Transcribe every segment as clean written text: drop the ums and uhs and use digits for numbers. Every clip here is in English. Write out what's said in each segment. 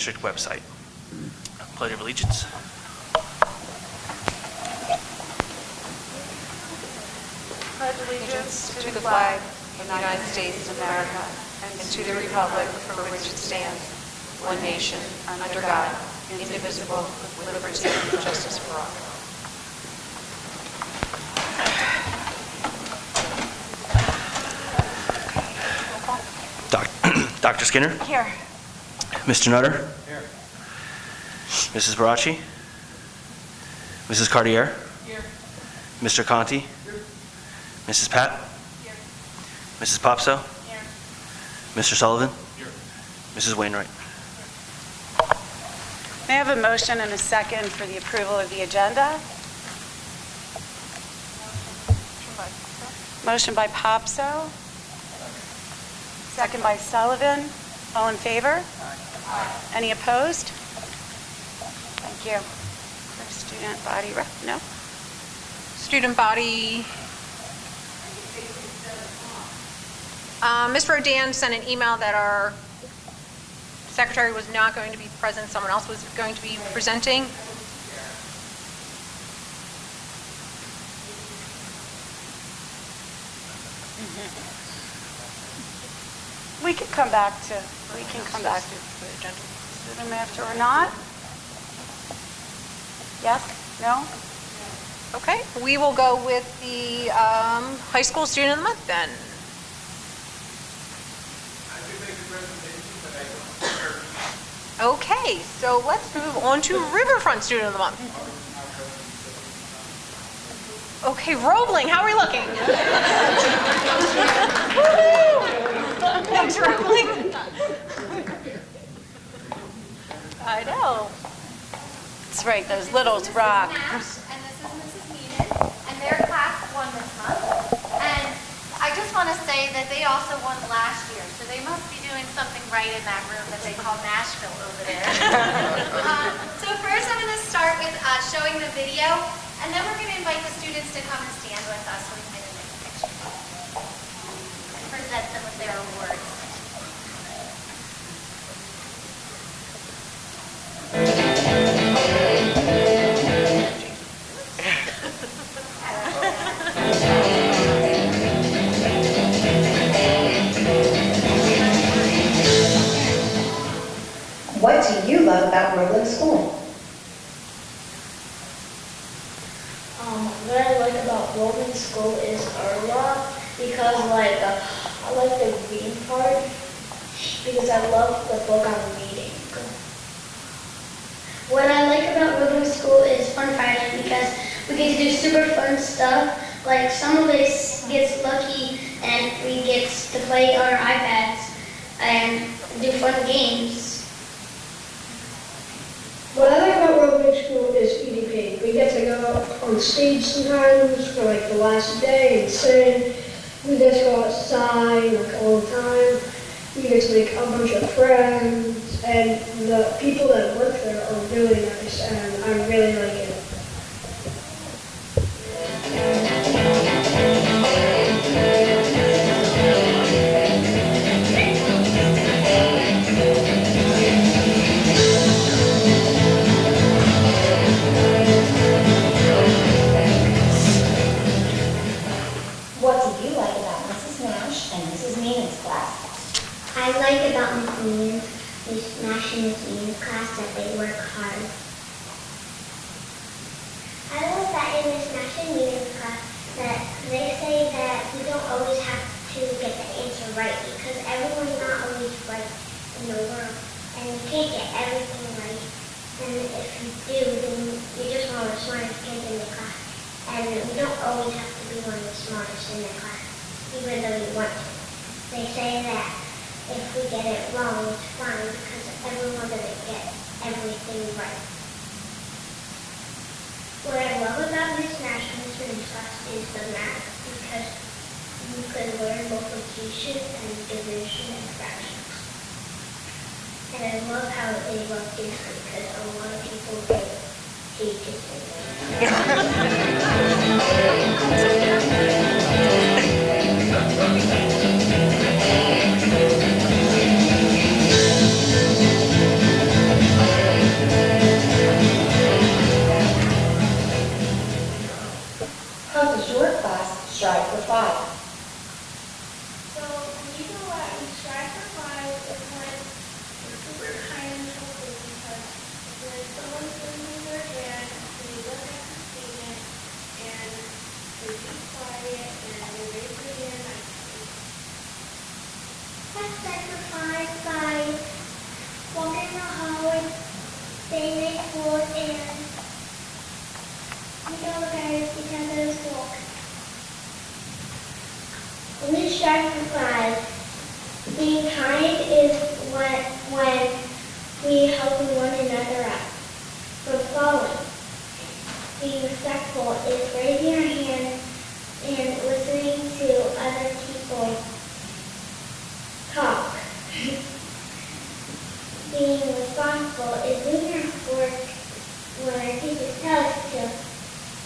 district website. Pledge of allegiance. Pledge allegiance to the flag of the United States of America and to the republic for which it stands, one nation, under God, indivisible, with liberty and justice for all. Dr. Skinner? Here. Mr. Nutter? Here. Mrs. Barachi? Mrs. Cartier? Here. Mr. Conti? Here. Mrs. Pat? Here. Mrs. Popso? Here. Mr. Sullivan? Here. Mrs. Wainwright? May I have a motion and a second for the approval of the agenda? Motion by Popso. Second by Sullivan. All in favor? Any opposed? Thank you. For student body rep, no? Student body. Ms. Rodan sent an email that our secretary was not going to be present. Someone else was going to be presenting. We can come back to them after or not. Yes? No? Okay, we will go with the high school student of the month then. Okay, so let's move on to Riverfront student of the month. Okay, Roebling, how are we looking? Thanks, Roebling. I know. That's right, those littles rock. And this is Mrs. Meeting, and their class won this month. And I just want to say that they also won last year, so they must be doing something right in that room that they call Nashville over there. So first I'm going to start with showing the video, and then we're going to invite the students to come and stand with us so we can take a picture and present them with their awards. What do you love about Roebling School? What I like about Roebling School is art lot because I like the reading part because I love the book I'm reading. What I like about Roebling School is Fun Friday because we get to do super fun stuff. Like some of us gets lucky and we get to play on our iPads and do fun games. What I like about Roebling School is EDP. We get to go on stage sometimes for like the last day and sing. We get to go outside like all the time. We get to make a bunch of friends, and the people that work there are really nice, and I really like it. What do you like about Mrs. Nash and Mrs. Meehan's class? I like about Miss Nash and Miss Meehan's class that they work hard. I like that in Miss Nash and Meehan's class that they say that we don't always have to get the answer right because everyone's not always right in the world and you can't get everything right. And if you do, then you're just one of the smartest kids in the class. And we don't always have to be one of the smartest in the class, even though you want to. They say that if we get it wrong, it's fine because everyone doesn't get everything right. What I love about Miss Nash and Miss Meehan's class is the math because you can learn multiplication and division and fractions. And I love how they love history because a lot of people hate history. stay nice cool and meet all the guys because of school. When we strive for 5, being kind is when we help one another out. For following, being respectful is raising our hand and listening to other people talk. Being responsible is doing our work when our teachers tell us to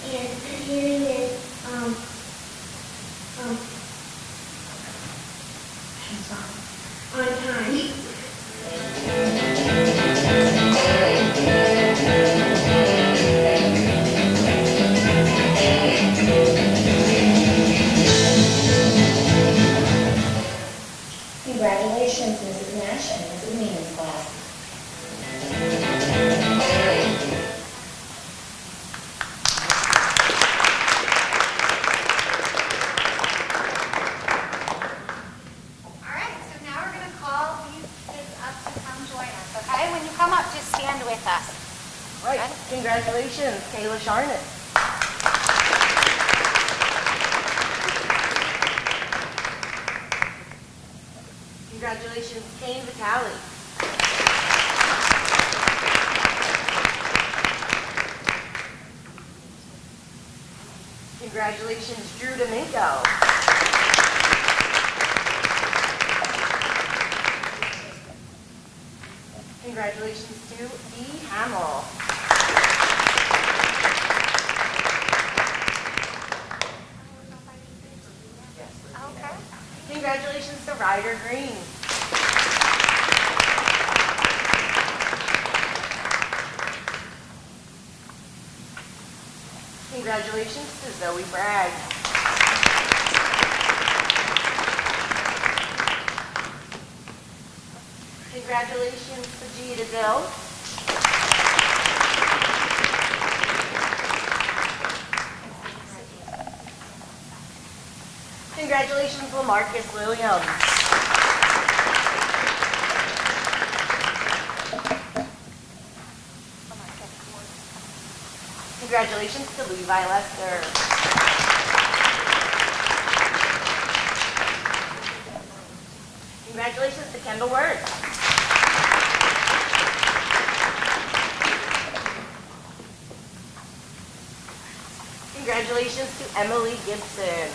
and adhering it on time. Congratulations, Mrs. Nash and Mrs. Meehan's class. All right, so now we're going to call these kids up to come join us, okay? When you come up, just stand with us. Right. Congratulations, Kayla Sharnett. Congratulations, Kane Vitale. Congratulations, Drew D'Amico. Congratulations to Dee Hamill. Okay. Congratulations to Ryder Green. Congratulations to Zoe Bragg. Congratulations to Gia Dill. Congratulations, LaMarcus Williams. Congratulations to Levi Lester. Congratulations to Kendall Wirtz. Congratulations to Emily Gibson.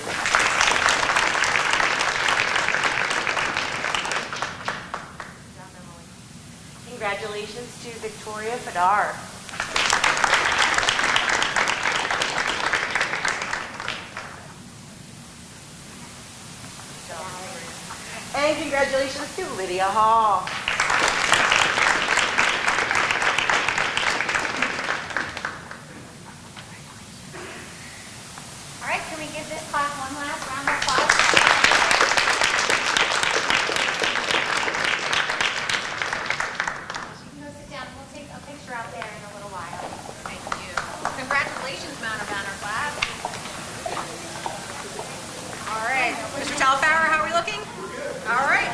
Congratulations to Victoria Fadar. And congratulations to Lydia Hall. All right, can we give this class one last round of applause? You can go sit down. We'll take a picture out there in a little while. Thank you. Congratulations, Mount of Honor class. All right, Mr. Talfauer, how are we looking? All right.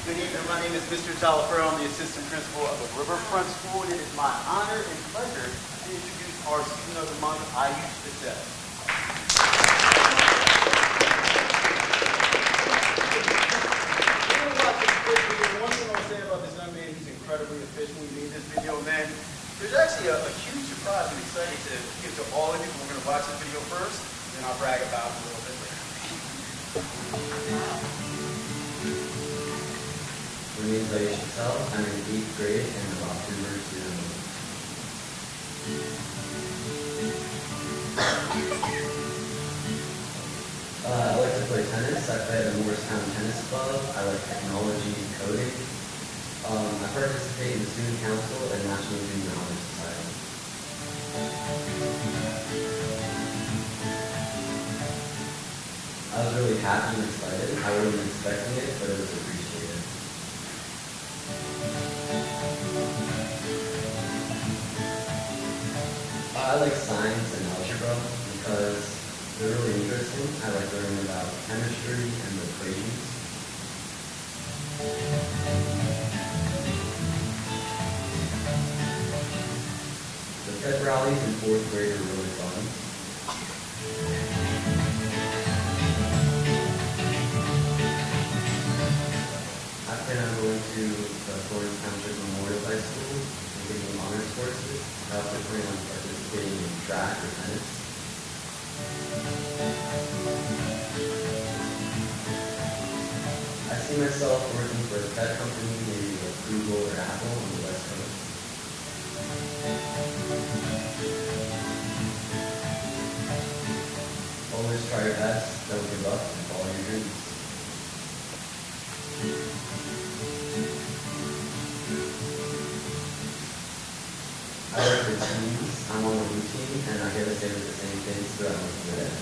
Good evening. My name is Mr. Talafero. I'm the assistant principal of the Riverfront School, and it is my honor and pleasure to introduce our student of the month, Ayush Patel. One thing I'll say about this young man, he's incredibly efficient. We made this video, man. There's actually a huge surprise and exciting to give to all of you. We're going to watch this video first, then I'll brag about it a little bit later. My name is Ayush Patel. I'm in 8th grade and the Boston University. I like to play tennis. I play at the Morristown Tennis Club. I like technology and coding. I participate in the Student Council and National Junior Honor Society. I was really happy and excited. I wasn't expecting it, but it was appreciated. I like science and algebra because they're really interesting. I like learning about chemistry and the equations. hobbies in fourth grade are really fun. I plan on going to the Florence Township Memorial High School and getting honors courses. I also plan on participating in track or tennis. I see myself working for a tech company, maybe like Google or Apple on the West Coast. Always try your best, don't give up, and follow your dreams. I work for teams, I'm on the blue team, and I get to say the same things throughout most of the day.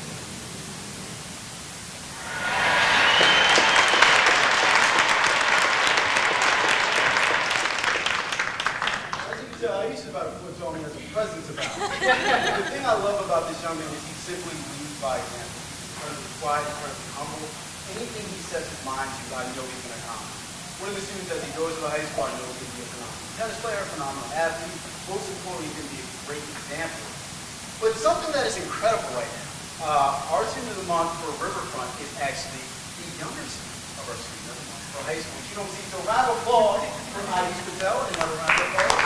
As you can tell, I used to about what's on as a presence about. The thing I love about this young man is he simply leads by example. He's incredibly quiet, incredibly humble. Anything he sets his mind to, I know he can accomplish. One of the students, as he goes to the high school, I know he's going to be a phenomenal tennis player, a phenomenal athlete. Most importantly, he's going to be a great example. But something that is incredible right now, our student of the month for Riverfront is actually the younger student of our student of the month for high school. You don't see, so round of applause for Ayush Patel. Another round of applause.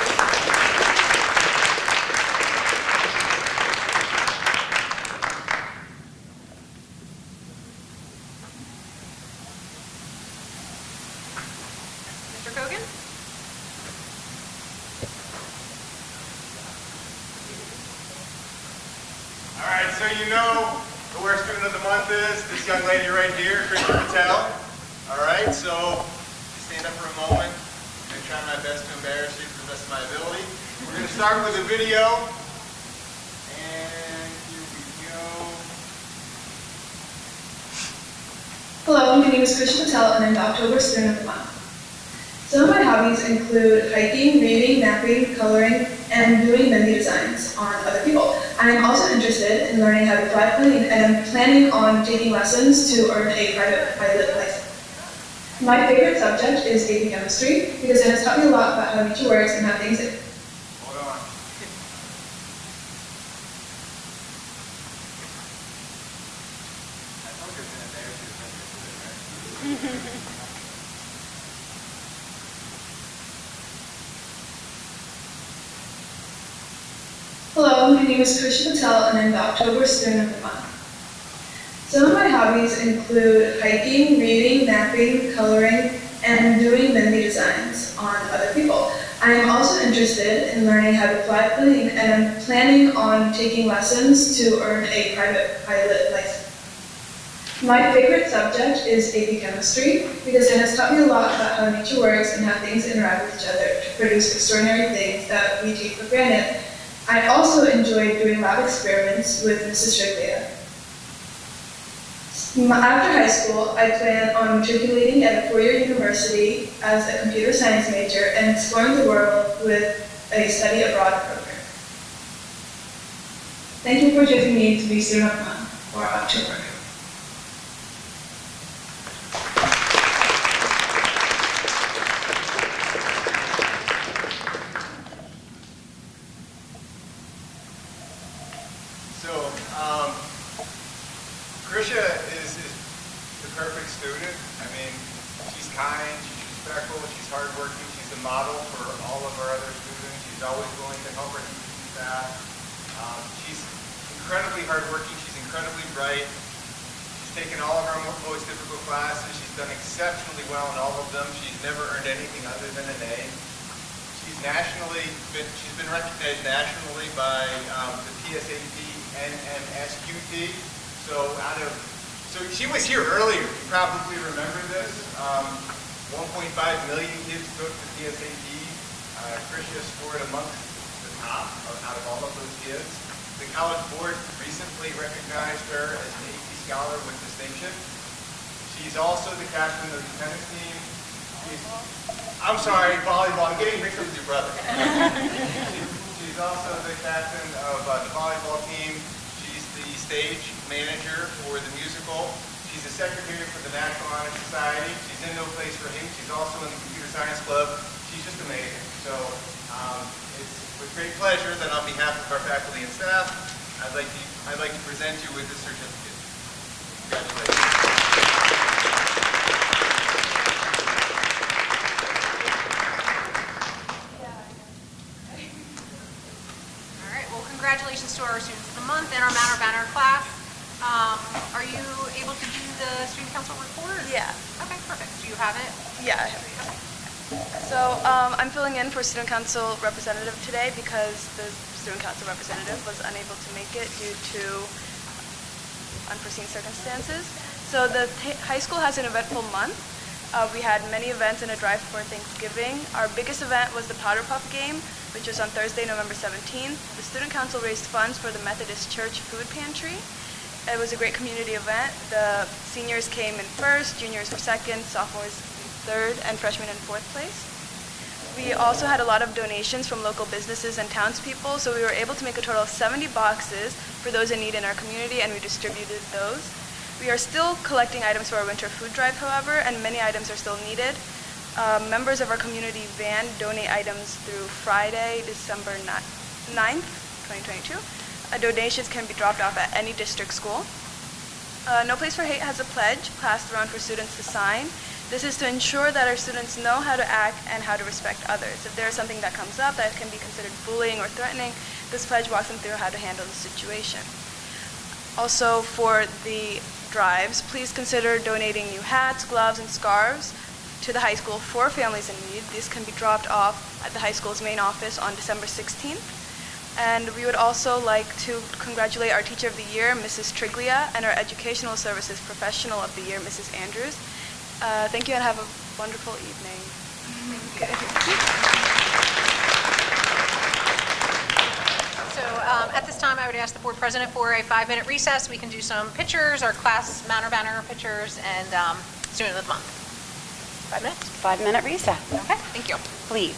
Mr. Kogan? All right, so you know who our student of the month is, this young lady right here, Krishna Patel. All right, so stand up for a moment. I'm going to try my best to embarrass you to the best of my ability. We're going to start with a video. And here we go. Hello, my name is Krishna Patel and I'm the October Student of the Month. Some of my hobbies include hiking, reading, mapping, coloring, and doing mending designs on other people. I am also interested in learning how to fly plane and am planning on taking lessons to earn a private pilot license. My favorite subject is AP Chemistry because it has taught me a lot about how nature works and how things Hold on. I told you I was going to embarrass you. Right? Hello, my name is Krishna Patel and I'm the October Student of the Month. Some of my hobbies include hiking, reading, mapping, coloring, and doing mending designs on other people. I am also interested in learning how to fly plane and am planning on taking lessons to earn a private pilot license. My favorite subject is AP Chemistry because it has taught me a lot about how nature works and how things interact with each other to produce extraordinary things that we take for granted. I also enjoyed doing lab experiments with Mrs. Strickleya. After high school, I plan on matriculating at a four-year university as a computer science major and exploring the world with a study abroad program. Thank you for choosing me to be Student of the Month for October. Krisha is the perfect student. I mean, she's kind, she's respectful, she's hardworking, she's a model for all of our other students. She's always willing to help her teaching staff. She's incredibly hardworking, she's incredibly bright. She's taken all of our most difficult classes. She's done exceptionally well in all of them. She's never earned anything other than an A. She's been recognized nationally by the PSAT NMSQT. So she was here earlier. You probably remember this. 1.5 million kids took the PSAT. Krisha scored amongst the top out of all of those kids. The College Board recently recognized her as an AP Scholar with distinction. She's also the captain of the tennis team. I'm sorry, volleyball. I'm getting mixed up with your brother. She's also the captain of the volleyball team. She's the stage manager for the musical. She's the secretary for the National Honor Society. She's in No Place for Hate. She's also in the Computer Science Club. She's just amazing. So with great pleasure, then on behalf of our faculty and staff, I'd like to present you with this certificate. Congratulations. All right, well, congratulations to our Students of the Month and our Manor Banner class. Are you able to do the Student Council report? Yeah. Okay, perfect. Do you have it? Yeah, I have it. Okay. So I'm filling in for Student Council representative today because the Student Council representative was unable to make it due to unforeseen circumstances. So the high school has an eventful month. We had many events and a drive for Thanksgiving. Our biggest event was the Powder Puff Game, which was on Thursday, November 17th. The Student Council raised funds for the Methodist Church Food Pantry. It was a great community event. The seniors came in first, juniors were second, sophomores third, and freshmen in fourth place. We also had a lot of donations from local businesses and townspeople, so we were able to make a total of 70 boxes for those in need in our community, and we distributed those. We are still collecting items for our winter food drive, however, and many items are still needed. Members of our community van donate items through Friday, December 9th, 2022. Donations can be dropped off at any district school. No Place for Hate has a pledge passed around for students to sign. This is to ensure that our students know how to act and how to respect others. If there is something that comes up that can be considered bullying or threatening, this pledge walks them through how to handle the situation. Also, for the drives, please consider donating new hats, gloves, and scarves to the high school for families in need. This can be dropped off at the high school's main office on December 16th. And we would also like to congratulate our Teacher of the Year, Mrs. Triglia, and our Educational Services Professional of the Year, Mrs. Andrews. Thank you and have a wonderful evening. So at this time, I would ask the board president for a 5-minute recess. We can do some pictures, our class Manor Banner pictures, and Student of the Month. 5 minutes? 5-minute recess, Okay, thank you. please.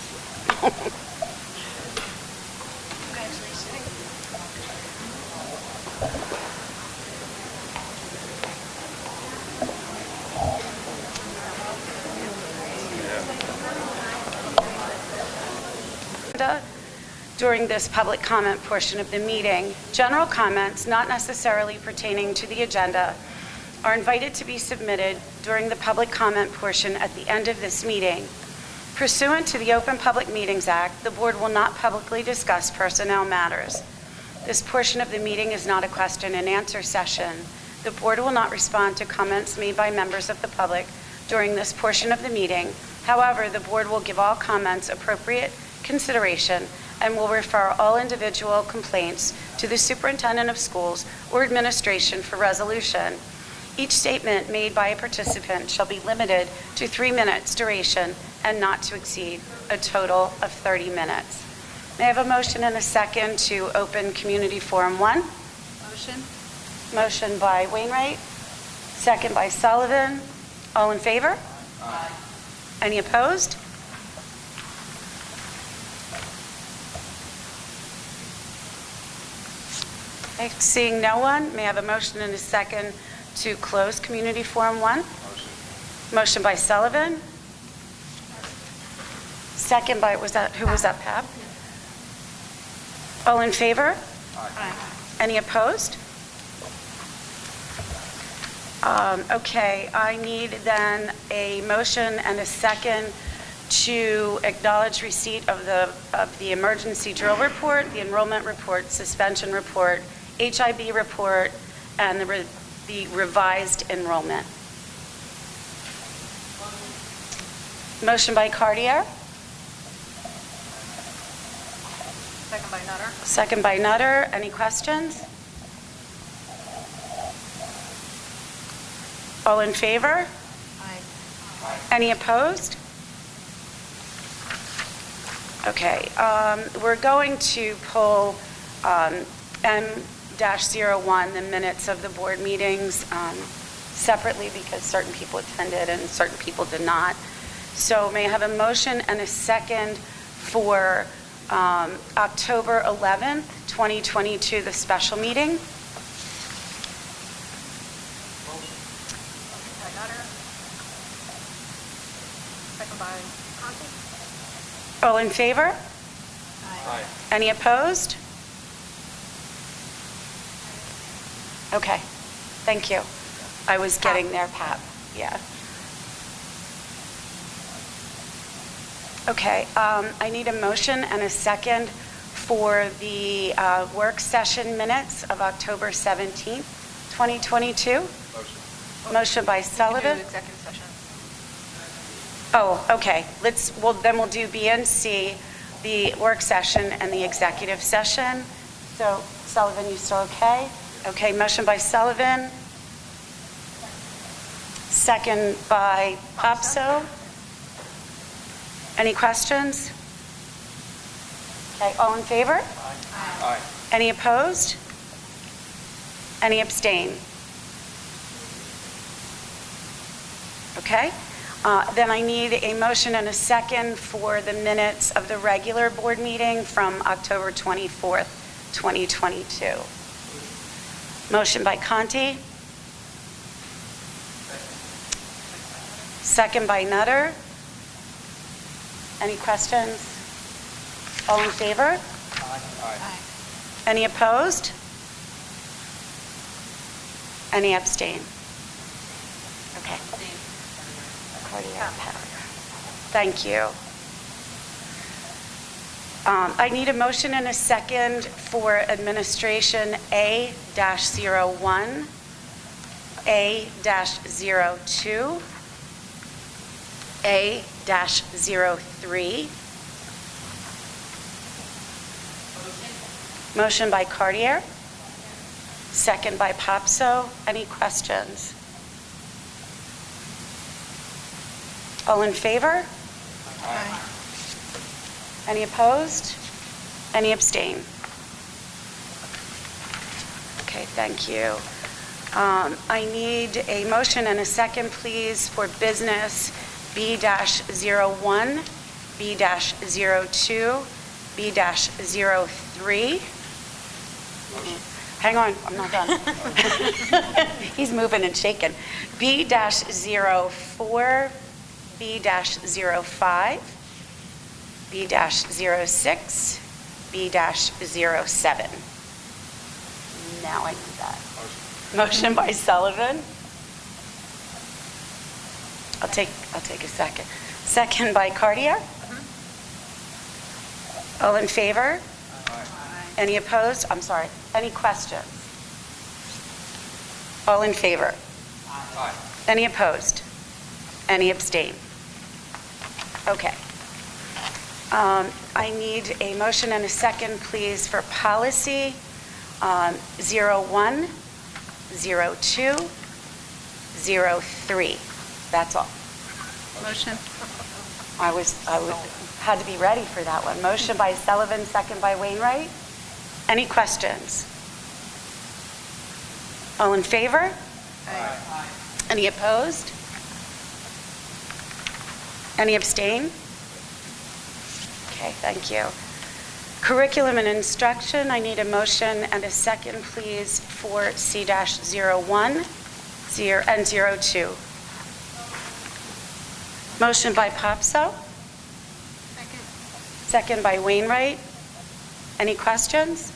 During this public comment portion of the meeting, general comments not necessarily pertaining to the agenda are invited to be submitted during the public comment portion at the end of this meeting. Pursuant to the Open Public Meetings Act, the board will not publicly discuss personnel matters. This portion of the meeting is not a question and answer session. The board will not respond to comments made by members of the public during this portion of the meeting. However, the board will give all comments appropriate consideration and will refer all individual complaints to the superintendent of schools or administration for resolution. Each statement made by a participant shall be limited to 3 minutes duration and not to exceed a total of 30 minutes. May I have a motion and a second to open Community Forum 1? Motion? Motion by Wainwright, second by Sullivan. All in favor? Aye. Any opposed? Okay, seeing no one, may I have a motion and a second to close Community Forum 1? Motion by Sullivan. Second by, who was that, Pab? All in favor? Aye. Any opposed? Okay, I need then a motion and a second to acknowledge receipt of the emergency drill report, the enrollment report, suspension report, HIB report, and the revised enrollment. Motion by Cartier. Second by Nutter. Second by Nutter. Any questions? All in favor? Aye. Any opposed? Okay, we're going to pull M-01, the minutes of the board meetings, separately because certain people attended and certain people did not. So may I have a motion and a second for October 11th, 2022, the special meeting? By Nutter. Second by Conti. All in favor? Aye. Any opposed? Okay, thank you. I was getting there, Pat, yeah. Okay, I need a motion and a second for the work session minutes of October 17th, 2022. Motion. Motion by Sullivan. Executive session. Oh, okay. Then we'll do B and C, the work session and the executive session. So Sullivan, you still okay? Okay, motion by Sullivan. Second by Popso. Any questions? Okay, all in favor? Aye. Any opposed? Any abstain? Okay. Then I need a motion and a second for the minutes of the regular board meeting from October 24th, 2022. Motion by Conti. Second by Nutter. Any questions? All in favor? Aye. Any opposed? Any abstain? Okay. Thank you. I need a motion and a second for administration A-01, A-02, A-03. Motion by Cartier. Second by Popso. Any questions? All in favor? Aye. Any opposed? Any abstain? Okay, thank you. I need a motion and a second, please, for business B-01, B-02, B-03. Hang on, I'm not done. He's moving and shaking. B-04, B-05, B-06, B-07. Now I need that. Motion by Sullivan. I'll take a second. Second by Cartier. All in favor? Any opposed? I'm sorry. Any questions? All in favor? Aye. Any opposed? Any abstain? Okay. I need a motion and a second, please, for policy 01, 02, 03. That's all. Motion. I had to be ready for that one. Motion by Sullivan, second by Wainwright. Any questions? All in favor? Aye. Any opposed? Any abstain? Okay, thank you. Curriculum and instruction, I need a motion and a second, please, for C-01 and 02. Motion by Popso. Second by Wainwright. Any questions?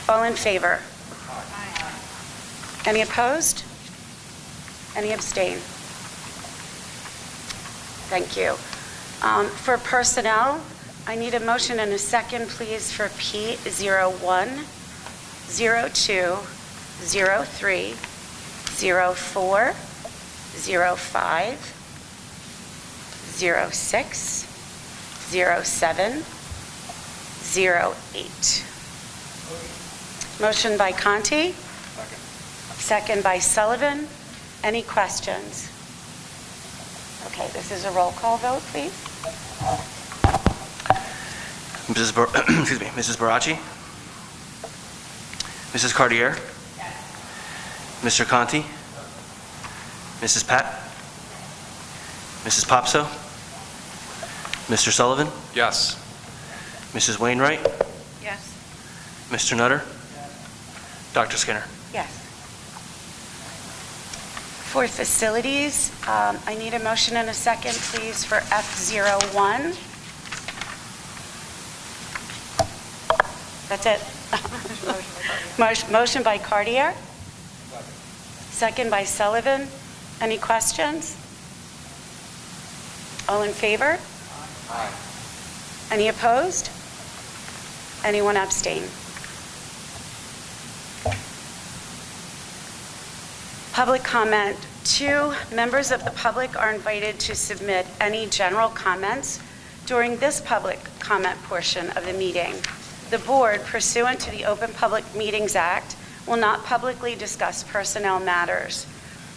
All in favor? Any opposed? Any abstain? Thank you. For personnel, I need a motion and a second, please, for P-01, 02, 03, 04, 05, 06, 07, 08. Motion by Conti. Second. Second by Sullivan. Any questions? Okay, this is a roll call vote, please. Mrs. Barachi? Mrs. Cartier? Mr. Conti? Mrs. Pat? Mrs. Popso? Mr. Sullivan? Yes. Mrs. Wainwright? Yes. Mr. Nutter? Dr. Skinner? Yes. For facilities, I need a motion and a second, please, for F-01, That's it? Motion by Cartier? Second by Sullivan. Any questions? All in favor? Aye. Any opposed? Anyone abstain? Public comment. 2, members of the public are invited to submit any general comments during this public comment portion of the meeting. The board, pursuant to the Open Public Meetings Act, will not publicly discuss personnel matters.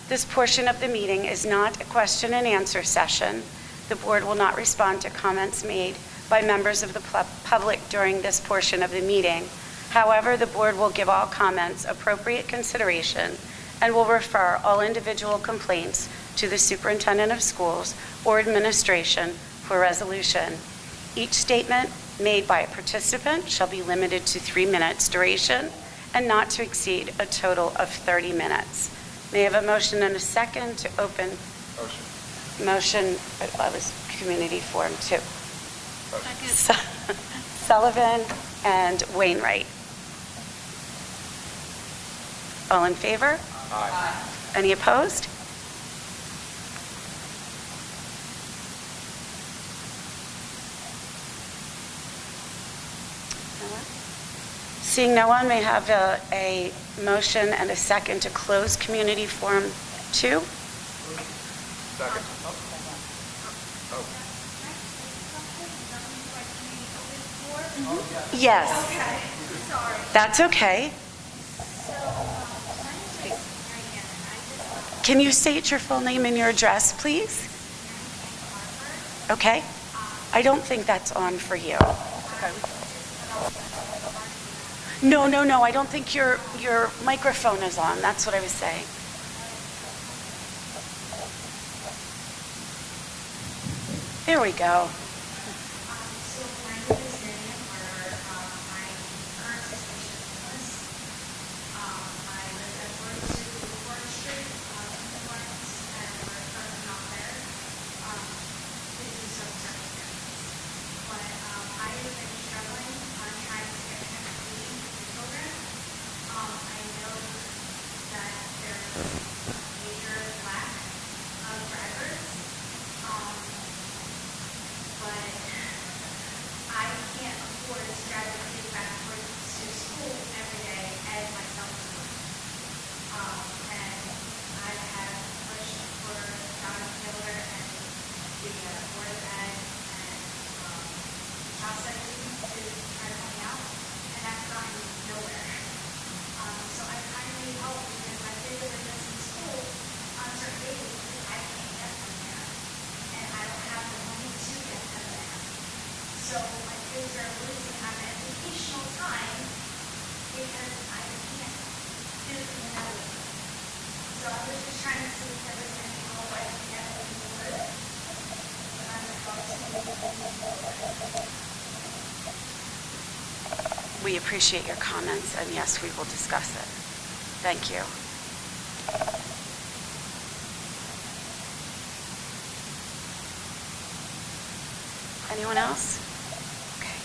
This portion of the meeting is not a question and answer session. The board will not respond to comments made by members of the public during this portion of the meeting. However, the board will give all comments appropriate consideration and will refer all individual complaints to the superintendent of schools or administration for resolution. Each statement made by a participant shall be limited to 3 minutes duration and not to exceed a total of 30 minutes. May I have a motion and a second to open? Motion, that was Community Forum 2. Sullivan and Wainwright. All in favor? Aye. Any opposed? Seeing no one, may I have a motion and a second to close Community Forum 2? Second. Yes. That's okay. Can you state your full name and your address, please? Okay. I don't think that's on for you. No, I don't think your microphone is on. That's what I was saying. There we go. So my name is Miriam Carter. My current situation is I live at 42 Warren Street, in Florence, and we're currently not there due to some circumstances. But I have been struggling on trying to get connectivity with the children. I know that there's a major lack of drivers. But I can't afford to drive the kids back to school every day and myself to work. And I have pushed for John Miller and the Board of Ed and child section to try to help me out, and that's gotten nowhere. So I kind of need help because my kids are missing school on certain days because I can't get them there. And I don't have the money to get them there. So my kids are losing on educational time because I can't do it another way. So I was just trying to see if there was any help I could get from the board. But I'm about to. We appreciate your comments, and yes, we will discuss it. Thank you. Anyone else? Okay.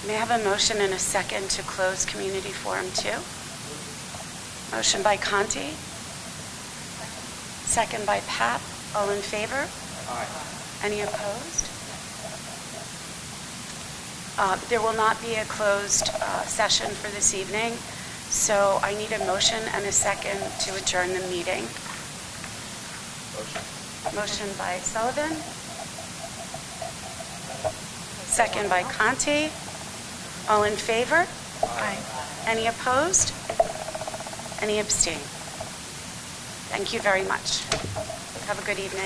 May I have a motion and a second to close Community Forum 2? Motion by Conti. Second by Pat. All in favor? Aye. Any opposed? There will not be a closed session for this evening, so I need a motion and a second to adjourn the meeting. Motion by Sullivan. Second by Conti. All in favor? Aye. Any opposed? Any abstain? Thank you very much. Have a good evening.